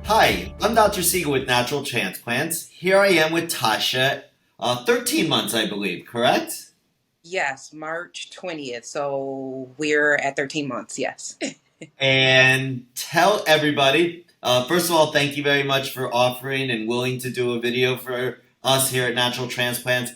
Hi, I'm Dr. Siegel with Natural Transplants. Here I am with Tosha. 13 months, I believe, correct? Yes, March 20th. So we're at 13 months. Yes. And tell everybody, first of all, thank you very much for offering and willing to do a video for us here at Natural Transplants.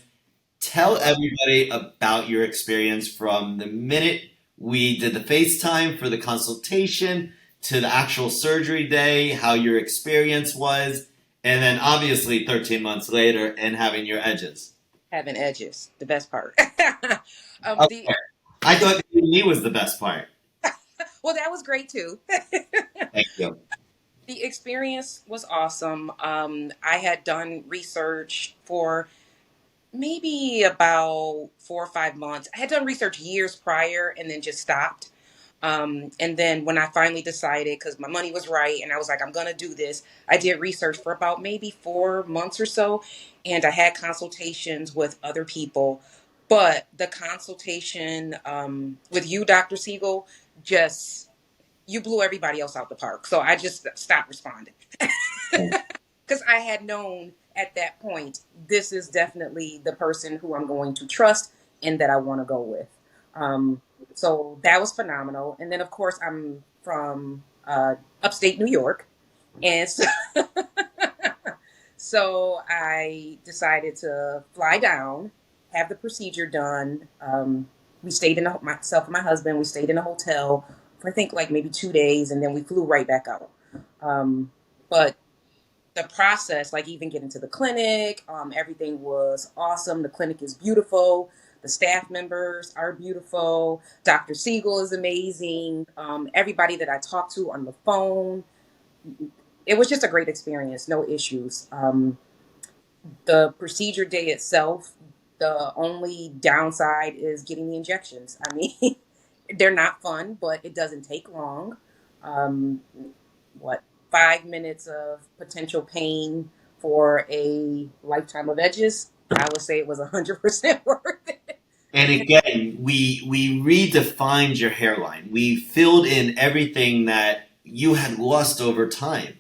Tell everybody about your experience from the minute we did the FaceTime for the consultation to the actual surgery day, how your experience was, and then obviously 13 months later and having your edges. Having edges, the best part. The Okay. I thought me was the best part. Well, that was great too. Thank you. The experience was awesome. I had done research for maybe about 4 or 5 months. I had done research years prior and then just stopped. And then when I finally decided, because my money was right, and I was like, I'm going to do this, I did research for about maybe 4 months or so. And I had consultations with other people. But the consultation with you, Dr. Siegel, just, you blew everybody else out the park. So I just stopped responding because I had known at that point, this is definitely the person who I'm going to trust and that I want to go with. Um, so that was phenomenal. And then, of course, I'm from upstate New York. And so, so I decided to fly down, have the procedure done. We stayed in myself and my husband, we stayed in a hotel for I think like maybe 2 days, and then we flew right back out. But the process, like even getting to the clinic, everything was awesome. The clinic is beautiful. The staff members are beautiful. Dr. Siegel is amazing. Everybody that I talked to on the phone, it was just a great experience. No issues. The procedure day itself, the only downside is getting the injections. I mean, they're not fun, but it doesn't take long. Um, what, 5 minutes of potential pain for a lifetime of edges? I would say it was 100% worth it. And again, we redefined your hairline. We filled in everything that you had lost over time.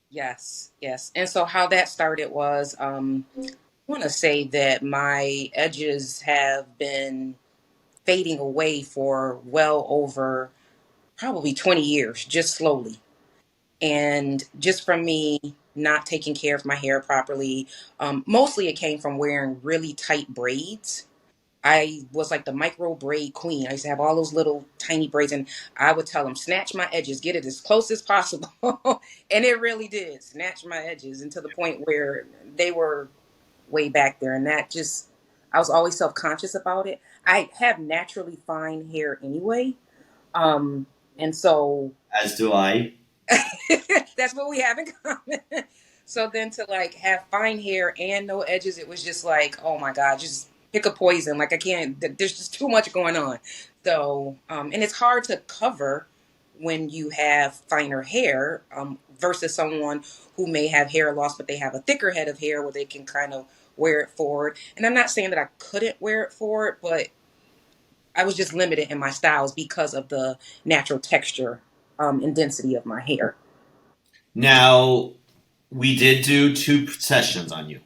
Yes, yes. And so how that started was, I want to say that my edges have been fading away for well over probably 20 years, just slowly. And just from me not taking care of my hair properly, mostly it came from wearing really tight braids. I was like the micro braid queen. I used to have all those little tiny braids, and I would tell them, snatch my edges, get it as close as possible. And it really did snatch my edges, and to the point where they were way back there. And that just, I was always self conscious about it. I have naturally fine hair anyway. Um, and so As do I. that's what we have in common. So then to like have fine hair and no edges, it was just like, oh my God, just pick a poison. Like I can't, there's just too much going on. So, and it's hard to cover when you have finer hair versus someone who may have hair loss, but they have a thicker head of hair where they can kind of wear it forward. And I'm not saying that I couldn't wear it forward, but I was just limited in my styles because of the natural texture and density of my hair. Now, we did do two sessions on you.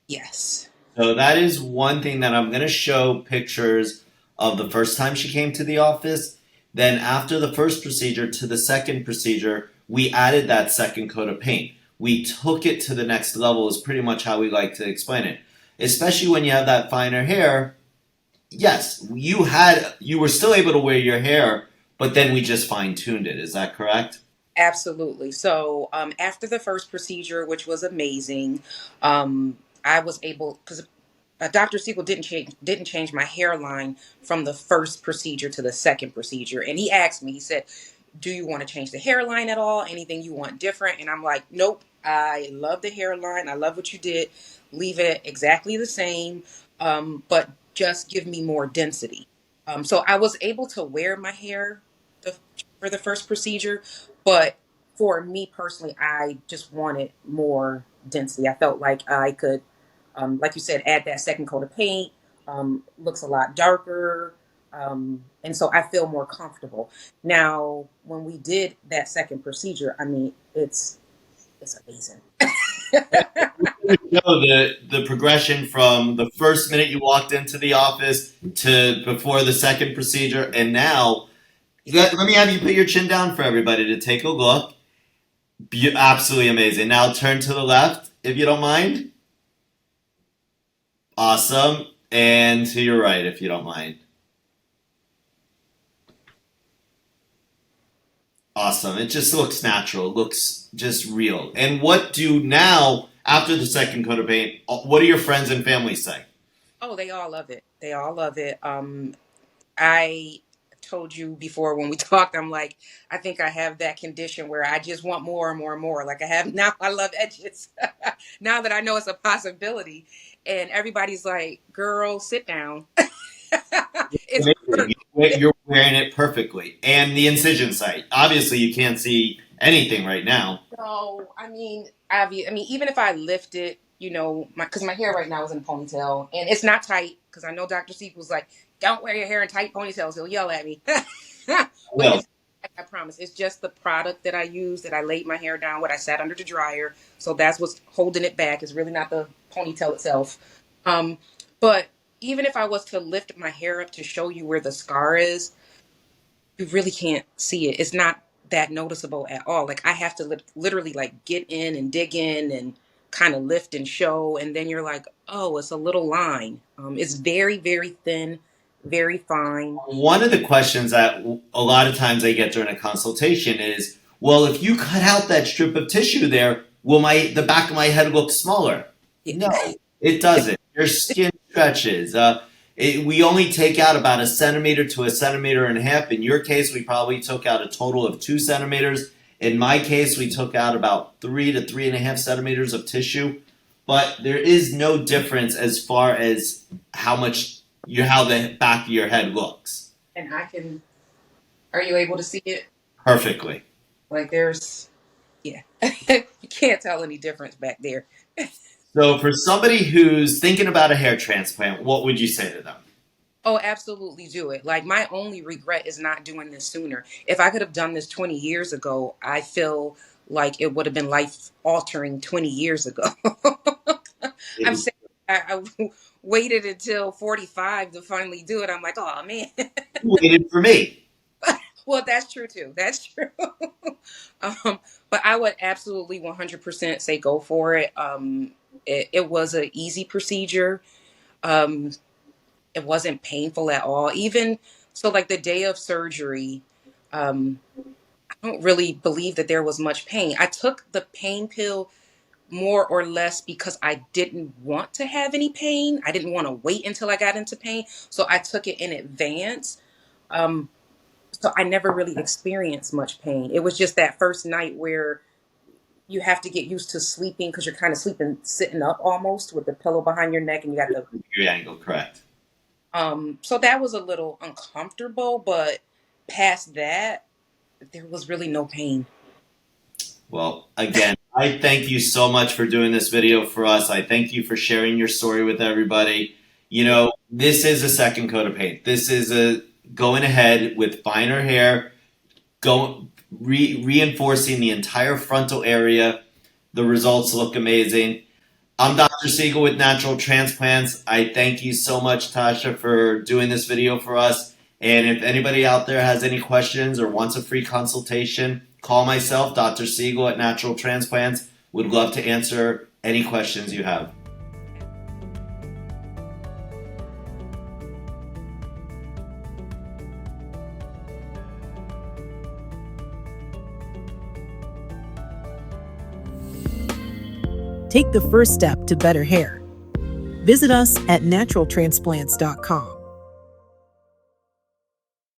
Yes. So that is one thing that I'm going to show pictures of the first time she came to the office. Then after the first procedure to the second procedure, we added that second coat of paint. We took it to the next level is pretty much how we like to explain it. Especially when you have that finer hair. Yes, you were still able to wear your hair, but then we just fine tuned it. Is that correct? Absolutely. So after the first procedure, which was amazing, I was able because Dr. Siegel didn't change my hairline from the first procedure to the second procedure, and he asked me. He said, "Do you want to change the hairline at all? Anything you want different?" And I'm like, "Nope. I love the hairline. I love what you did. Leave it exactly the same, but just give me more density." So I was able to wear my hair the, for the first procedure, but for me personally, I just wanted more density. I felt like I could, like you said, add that second coat of paint. Looks a lot darker. And so I feel more comfortable. Now, when we did that second procedure, I mean, It's amazing. Know the progression from the first minute you walked into the office to before the second procedure, and now let me have you put your chin down for everybody to take a look. Absolutely amazing. Now turn to the left, if you don't mind. Awesome. And to your right, if you don't mind. Awesome. It just looks natural. It looks just real. And what do now, after the second coat of paint, what do your friends and family say? Oh, they all love it. They all love it. I told you before when we talked, I'm like, I think I have that condition where I just want more and more and more. Like I have now, I love edges. Now that I know it's a possibility, and everybody's like, "Girl, sit down." It's Amazing. You're wearing it perfectly. And the incision site. Obviously, you can't see anything right now. no, I mean, even if I lift it, because my hair right now is in a ponytail and it's not tight. Because I know Dr. Siegel's like, "Don't wear your hair in tight ponytails." He'll yell at me. But Well, I promise, it's just the product that I use that I laid my hair down with. I sat under the dryer, so that's what's holding it back. It's really not the ponytail itself. Um, but even if I was to lift my hair up to show you where the scar is, you really can't see it. It's not that noticeable at all. Like I have to literally like get in and dig in and kind of lift and show, and then you're like, oh, it's a little line. It's very, very thin, very fine. one of the questions that a lot of times I get during a consultation is, well, if you cut out that strip of tissue there, will the back of my head look smaller? Yeah. No, it doesn't. Your skin stretches. We only take out about 1 centimeter to 1.5 centimeters. In your case, we probably took out a total of 2 centimeters. In my case, we took out about 3 to 3.5 centimeters of tissue. But there is no difference as far as how the back of your head looks. And are you able to see it? Perfectly. Like yeah. You can't tell any difference back there. So for somebody who's thinking about a hair transplant, what would you say to them? Oh, absolutely do it. Like my only regret is not doing this sooner. If I could have done this 20 years ago, I feel like it would have been life altering 20 years ago. I'm saying I waited until 45 to finally do it. I'm like, oh man. You waited for me. Well, that's true too. That's true. But I would absolutely 100% say go for it. It was an easy procedure. Um, it wasn't painful at all. Even so, like the day of surgery, um, I don't really believe that there was much pain. I took the pain pill more or less because I didn't want to have any pain. I didn't want to wait until I got into pain. So I took it in advance. Um, so I never really experienced much pain. It was just that first night where you have to get used to sleeping because you're kind of sleeping sitting up almost with the pillow behind your neck and you got the Your angle, correct. so that was a little uncomfortable, but past that there was really no pain. Well, again, I thank you so much for doing this video for us. I thank you for sharing your story with everybody. This is a second coat of paint. This is going ahead with finer hair, reinforcing the entire frontal area. The results look amazing. I'm Dr. Siegel with Natural Transplants. I thank you so much, Tosha, for doing this video for us. And if anybody out there has any questions or wants a free consultation, call myself, Dr. Siegel at Natural Transplants. Would love to answer any questions you have. Take the first step to better hair. Visit us at naturaltransplants.com.